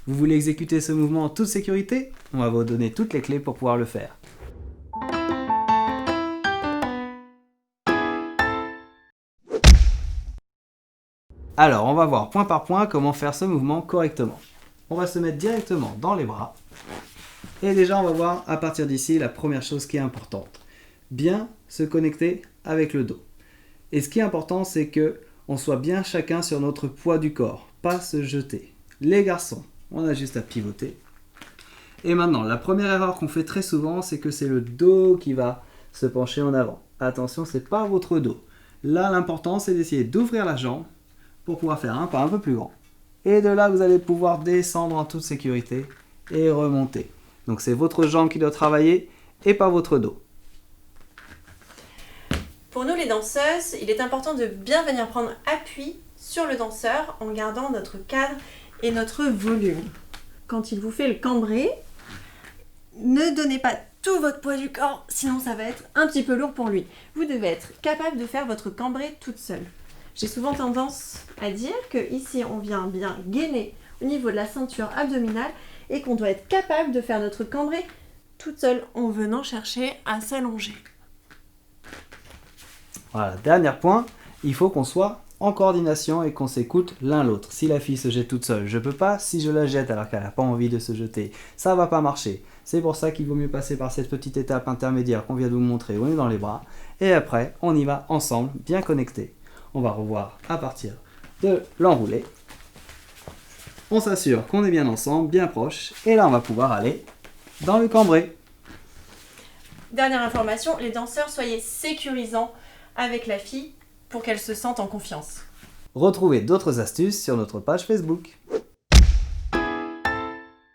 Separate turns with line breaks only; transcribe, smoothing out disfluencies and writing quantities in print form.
Vous voulez exécuter ce mouvement en toute sécurité? On va vous donner toutes les clés pour pouvoir le faire. Alors, on va voir point par point comment faire ce mouvement correctement. On va se mettre directement dans les bras. Et déjà, on va voir à partir d'ici la première chose qui est importante. Bien se connecter avec le dos. Et ce qui est important, c'est que on soit bien chacun sur notre poids du corps, pas se jeter. Les garçons, on a juste à pivoter. Et maintenant, la première erreur qu'on fait très souvent, c'est que c'est le dos qui va se pencher en avant. Attention, c'est pas votre dos. Là, l'important, c'est d'essayer d'ouvrir la jambe pour pouvoir faire un pas un peu plus grand. Et de là, vous allez pouvoir descendre en toute sécurité et remonter. Donc, c'est votre jambe qui doit travailler et pas votre dos.
Pour nous les danseuses, il est important de bien venir prendre appui sur le danseur en gardant notre cadre et notre volume. Quand il vous fait le cambré, ne donnez pas tout votre poids du corps, sinon ça va être un petit peu lourd pour lui. Vous devez être capable de faire votre cambré toute seule. J'ai souvent tendance à dire que ici on vient bien gainer au niveau de la ceinture abdominale et qu'on doit être capable de faire notre cambré toute seule en venant chercher à s'allonger.
Voilà, dernier point, il faut qu'on soit en coordination et qu'on s'écoute l'un l'autre. Si la fille se jette toute seule, je peux pas. Si je la jette alors qu'elle n'a pas envie de se jeter, ça va pas marcher. C'est pour ça qu'il vaut mieux passer par cette petite étape intermédiaire qu'on vient de vous montrer où on est dans les bras. Et après, on y va ensemble, bien connectés. On va revoir à partir de l'enroulé. On s'assure qu'on est bien ensemble, bien proche. Et là, on va pouvoir aller dans le cambré.
Dernière information, les danseurs, soyez sécurisants avec la fille pour qu'elle se sente en confiance.
Retrouvez d'autres astuces sur notre page Facebook.